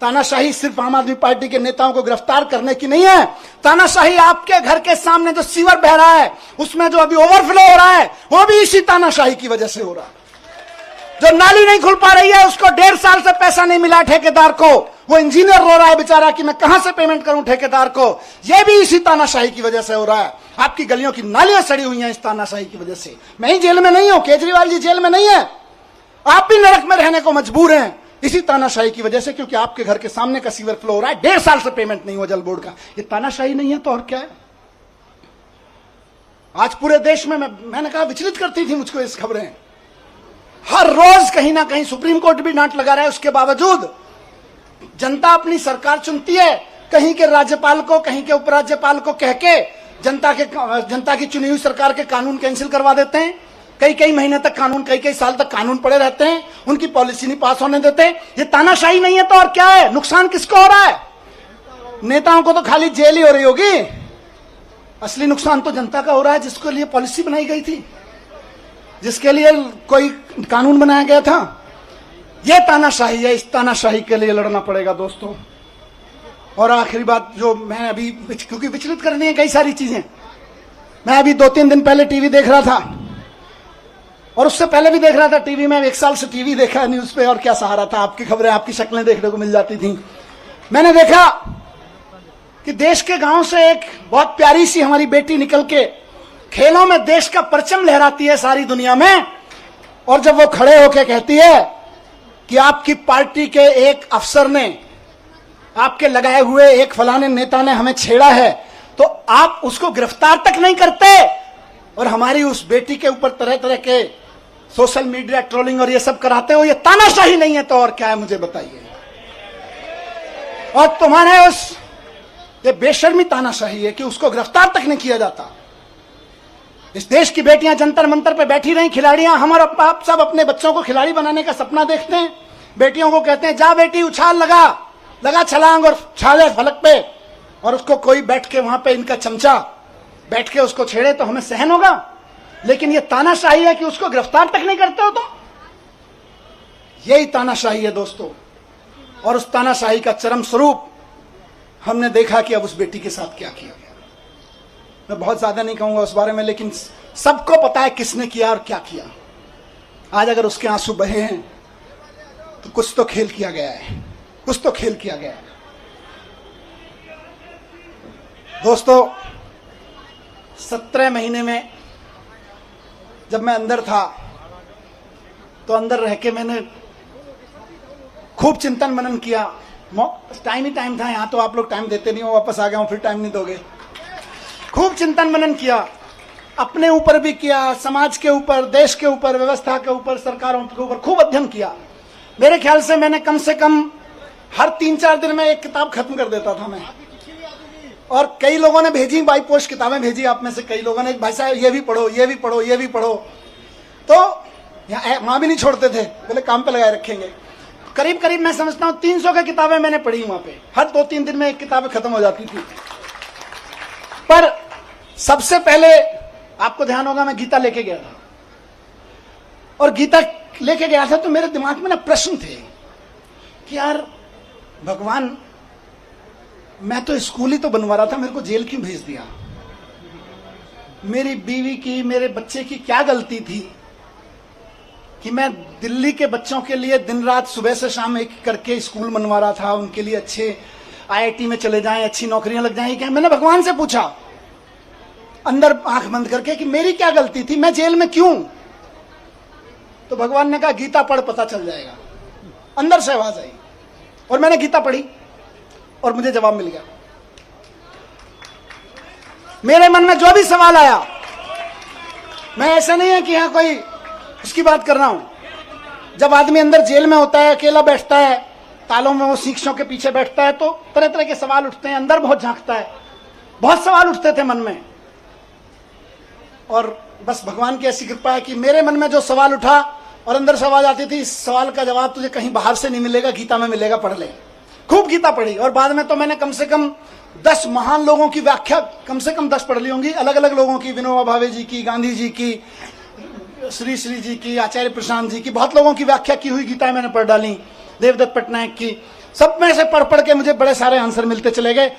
तानाशाही सिर्फ आम आदमी पार्टी के नेताओं को गिरफ्तार करने की नहीं है। तानाशाही आपके घर के सामने जो सीवर बह रहा है, उसमें जो अभी ओवरफ्लो हो रहा है, वो भी इसी तानाशाही की वजह से हो रहा है। जो नाली नहीं खुल पा रही है, उसको 1.5 साल से पैसा नहीं मिला ठेकेदार को, वो इंजीनियर रो रहा है बेचारा कि मैं कहां से पेमेंट करूं ठेकेदार को। यह भी इसी तानाशाही की वजह से हो रहा है। आपकी गलियों की नालियां सड़ी हुई हैं इस तानाशाही की वजह से। मैं ही जेल में नहीं हूं, केजरीवाल जी जेल में नहीं है, आप भी नरक में रहने को मजबूर हैं इसी तानाशाही की वजह से, क्योंकि आपके घर के सामने का सीवर फ्लो हो रहा है, 1.5 साल से पेमेंट नहीं हुआ जल बोर्ड का। ये तानाशाही नहीं है तो और क्या है। आज पूरे देश में मैंने कहा विचलित करती थी मुझको इस खबरें। हर रोज कहीं ना कहीं सुप्रीम कोर्ट भी डांट लगा रहा है, उसके बावजूद जनता अपनी सरकार चुनती है, कहीं के राज्यपाल को, कहीं के उपराज्यपाल को कह के जनता की चुनी हुई सरकार के कानून कैंसिल करवा देते हैं। कई महीने तक कानून, कई साल तक कानून पड़े रहते हैं, उनकी पॉलिसी नहीं पास होने देते। ये तानाशाही नहीं है तो और क्या है। नुकसान किसको हो रहा है? नेताओं को तो खाली जेल ही हो रही होगी, असली नुकसान तो जनता का हो रहा है, जिसके लिए पॉलिसी बनाई गई थी, जिसके लिए कोई कानून बनाया गया था। यह तानाशाही है, इस तानाशाही के लिए लड़ना पड़ेगा दोस्तों। और आखिरी बात जो मैं अभी, क्योंकि विचलित करनी है कई सारी चीजें, मैं अभी 2-3 दिन पहले टीवी देख रहा था, और उससे पहले भी देख रहा था टीवी में। 1 साल से टीवी देखा न्यूज पे, और क्या सहारा था, आपकी खबरें, आपकी शक्लें देखने को मिल जाती थी। मैंने देखा कि देश के गांव से एक बहुत प्यारी सी हमारी बेटी निकल के खेलों में देश का परचम लहराती है सारी दुनिया में, और जब वो खड़े होकर कहती है कि आपकी पार्टी के एक अफसर ने, आपके लगाए हुए एक फलाने नेता ने हमें छेड़ा है, तो आप उसको गिरफ्तार तक नहीं करते, और हमारी उस बेटी के ऊपर तरह तरह के सोशल मीडिया ट्रोलिंग और ये सब कराते हो। ये तानाशाही नहीं है तो और क्या है, मुझे बताइए। और तुम्हारे उस, ये बेशर्मी तानाशाही है कि उसको गिरफ्तार तक नहीं किया जाता। इस देश की बेटियां जंतर मंतर पे बैठी रही, खिलाड़ियां, हम और आप सब अपने बच्चों को खिलाड़ी बनाने का सपना देखते हैं। बेटियों को कहते हैं जा बेटी उछाल, लगा छलांग और छाले फलक पे, और उसको कोई बैठ के वहां पे, इनका चमचा बैठ के उसको छेड़े तो हमें सहन होगा। लेकिन ये तानाशाही है कि उसको गिरफ्तार तक नहीं करते हो। तो यही तानाशाही है दोस्तों, और उस तानाशाही का चरम स्वरूप हमने देखा कि अब उस बेटी के साथ क्या किया गया। मैं बहुत ज्यादा नहीं कहूंगा उस बारे में, लेकिन सबको पता है किसने किया और क्या किया। आज अगर उसके आंसू बहे हैं तो कुछ तो खेल किया गया है, कुछ तो खेल किया गया है दोस्तों। 17 महीने में जब मैं अंदर था, तो अंदर रह के मैंने खूब चिंतन मनन किया। टाइम ही टाइम था, यहां तो आप लोग टाइम देते नहीं हो, वापस आ गया हूं, फिर टाइम नहीं दोगे। खूब चिंतन मनन किया, अपने ऊपर भी किया, समाज के ऊपर, देश के ऊपर, व्यवस्था के ऊपर, सरकारों के ऊपर खूब अध्ययन किया। मेरे ख्याल से मैंने कम से कम हर 3-4 दिन में एक किताब खत्म कर देता था मैं। और कई लोगों ने भेजी, बाई पोस्ट किताबें भेजी, आप में से कई लोगों ने, भाई साहब ये भी पढ़ो, ये भी पढ़ो, ये भी पढ़ो। तो वहां भी नहीं छोड़ते थे, बोले काम पे लगाए रखेंगे। करीब करीब मैं समझता हूँ 300 की किताबें मैंने पढ़ी वहां पे। हर 2-3 दिन में एक किताब खत्म हो जाती थी। पर सबसे पहले आपको ध्यान होगा, मैं गीता लेके गया था, और गीता लेके गया था तो मेरे दिमाग में ना प्रश्न थे कि यार भगवान, मैं तो स्कूल ही तो बनवा रहा था, मेरे को जेल क्यों भेज दिया? मेरी बीवी की, मेरे बच्चे की क्या गलती थी कि मैं दिल्ली के बच्चों के लिए दिन रात सुबह से शाम एक करके स्कूल बनवा रहा था, उनके लिए अच्छे IIT में चले जाएं, अच्छी नौकरियां लग जाएं। क्या मैंने भगवान से पूछा अंदर आंख बंद करके कि मेरी क्या गलती थी, मैं जेल में क्यों? तो भगवान ने कहा गीता पढ़, पता चल जाएगा। अंदर से आवाज आई और मैंने गीता पढ़ी और मुझे जवाब मिल गया। मेरे मन में जो भी सवाल आया, मैं ऐसा नहीं है कि यहां कोई उसकी बात कर रहा हूं। जब आदमी अंदर जेल में होता है, अकेला बैठता है, तालों में वो शीशों के पीछे बैठता है, तो तरह तरह के सवाल उठते हैं, अंदर बहुत झांकता है। बहुत सवाल उठते थे मन में, और बस भगवान की ऐसी कृपा है कि मेरे मन में जो सवाल उठा और अंदर से आवाज आती थी, इस सवाल का जवाब तुझे कहीं बाहर से नहीं मिलेगा, गीता में मिलेगा, पढ़ ले। खूब गीता पढ़ी, और बाद में तो मैंने कम से कम 10 महान लोगों की व्याख्या कम से कम 10 पढ़ ली होंगी, अलग अलग लोगों की, विनोबा भावे जी की, गांधी जी की, श्री श्री जी की, आचार्य प्रशांत जी की, बहुत लोगों की व्याख्या की हुई गीता मैंने पढ़ डाली, देवदत्त पटनायक की। सब में से पढ़ पढ़ के मुझे बड़े सारे आंसर मिलते चले गए।